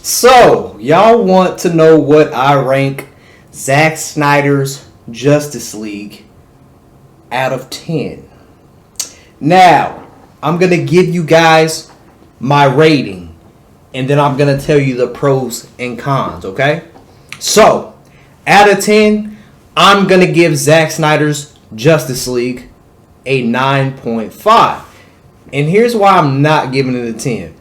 So, y'all want to know what I rank Zack Snyder's Justice League out of 10. Now, I'm going to give you guys my rating, and then I'm going to tell you the pros and cons, okay? So, out of 10, I'm going to give Zack Snyder's Justice League a 9.5. And here's why I'm not giving it a 10.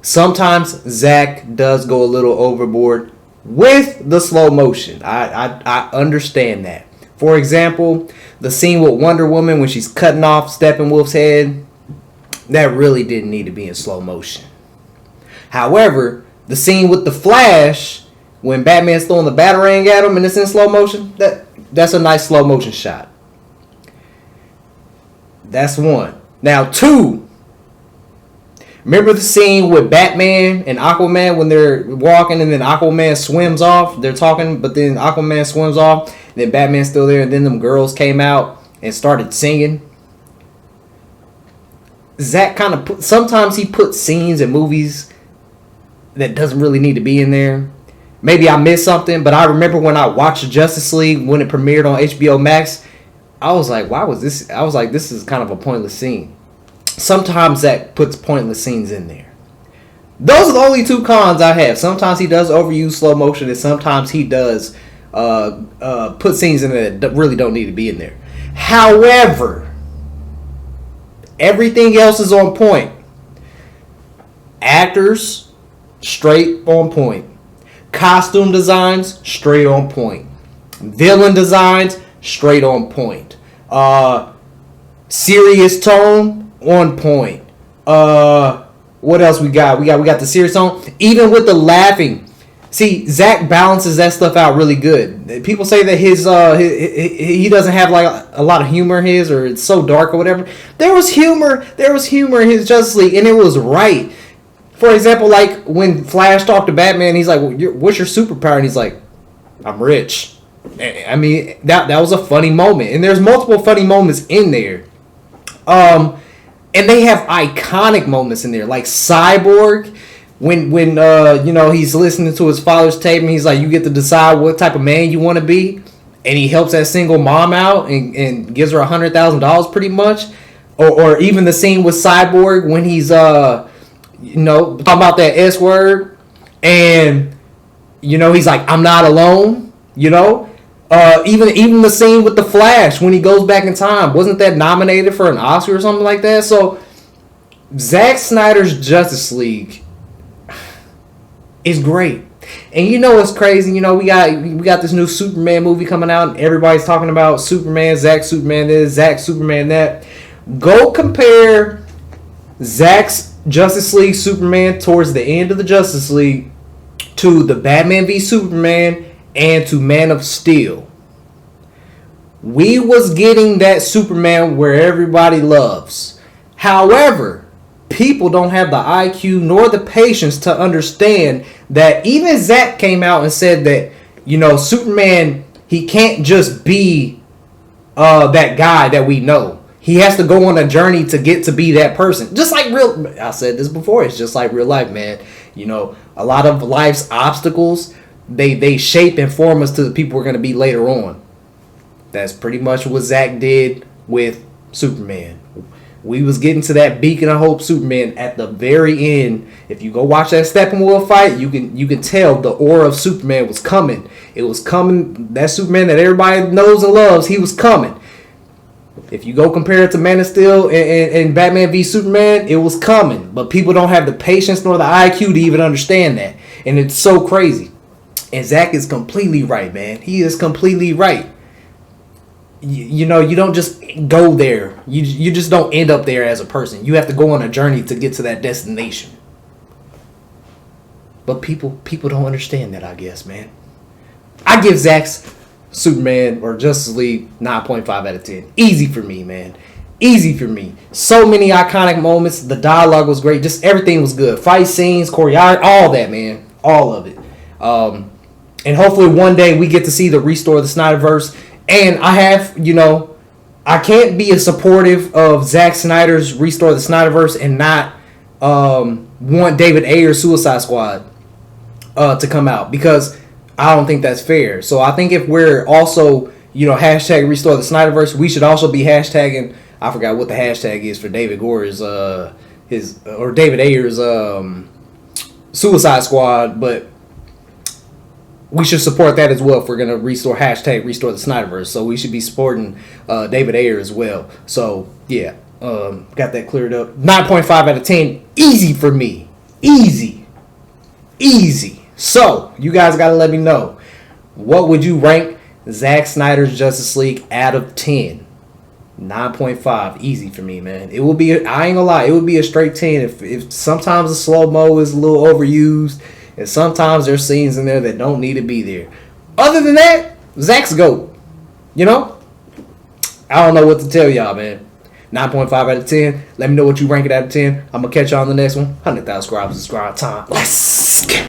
Sometimes Zack does go a little overboard with the slow motion. I understand that. For example, the scene with Wonder Woman when she's cutting off Steppenwolf's head, that really didn't need to be in slow motion. However, the scene with the Flash when Batman's throwing the Batarang at him and it's in slow motion, that's a nice slow motion shot. That's one. Now, two. Remember the scene with Batman and Aquaman when they're walking and then Aquaman swims off? They're talking, but then Aquaman swims off, and then Batman's still there, and then them girls came out and started singing. Zack kind of sometimes he puts scenes in movies that doesn't really need to be in there. Maybe I missed something, but I remember when I watched Justice League when it premiered on HBO Max, I was like, why was this? I was like, this is kind of a pointless scene. Sometimes Zack puts pointless scenes in there. Those are the only two cons I have. Sometimes he does overuse slow motion, and sometimes he does put scenes in there that really don't need to be in there. However, everything else is on point. Actors, straight on point. Costume designs, straight on point. Villain designs, straight on point. Serious tone, on point. What else we got? We got the serious tone. Even with the laughing. See, Zack balances that stuff out really good. People say that he doesn't have like a lot of humor in his, or it's so dark or whatever. There was humor in his Justice League, and it was right. For example, like when Flash talked to Batman, he's like, what's your superpower? And he's like, I'm rich. I mean, that was a funny moment. And there's multiple funny moments in there. And they have iconic moments in there, like Cyborg, when he's listening to his father's tape and he's like, you get to decide what type of man you want to be, and he helps that single mom out and gives her $100,000 pretty much, or even the scene with Cyborg when he's talking about that S word, and he's like, I'm not alone, Even the scene with the Flash when he goes back in time, wasn't that nominated for an Oscar or something like that? So Zack Snyder's Justice League is great. And what's crazy? We got this new Superman movie coming out, and everybody's talking about Superman, Zack Superman this, Zack Superman that. Go compare Zack's Justice League Superman towards the end of the Justice League to the Batman v Superman and to Man of Steel. We was getting that Superman where everybody loves. However, people don't have the IQ nor the patience to understand that even Zack came out and said that, Superman, he can't just be that guy that we know. He has to go on a journey to get to be that person. Just like I said this before, it's just like real life, man. A lot of life's obstacles, they shape and form us to the people we're going to be later on. That's pretty much what Zack did with Superman. We was getting to that beacon of hope Superman at the very end. If you go watch that Steppenwolf fight, you can tell the aura of Superman was coming. It was coming. That Superman that everybody knows and loves, he was coming. If you go compare it to Man of Steel and Batman v Superman, it was coming. But people don't have the patience nor the IQ to even understand that. And it's so crazy. And Zack is completely right, man. He is completely right. You don't just go there. You just don't end up there as a person. You have to go on a journey to get to that destination. But people don't understand that, I guess, man. I give Zack's Superman or Justice League 9.5 out of 10. Easy for me, man. Easy for me. So many iconic moments. The dialogue was great. Just everything was good. Fight scenes, choreography, all that, man. All of it. And hopefully one day we get to see the restore of the Snyderverse. And I have, I can't be a supportive of Zack Snyder's restore of the Snyderverse and not want David Ayer's Suicide Squad to come out, because I don't think that's fair. So I think if we're also, hashtag restore the Snyderverse, we should also be hashtagging, I forgot what the hashtag is for David Gore's David Ayer's Suicide Squad, but we should support that as well if we're gonna hashtag restore the Snyderverse. So we should be supporting David Ayer as well. So yeah, got that cleared up. 9.5 out of 10, easy for me, easy. So you guys gotta let me know, what would you rank Zack Snyder's Justice League out of 10? 9.5, easy for me, man. It will be, I ain't gonna lie, it would be a straight 10 if sometimes the slow-mo is a little overused, and sometimes there's scenes in there that don't need to be there. Other than that, Zack's GOAT. I don't know what to tell y'all, man. 9.5 out of 10. Let me know what you rank it out of 10. I'm gonna catch y'all on the next one. 100,000 subscribers, subscribe time. Let's go.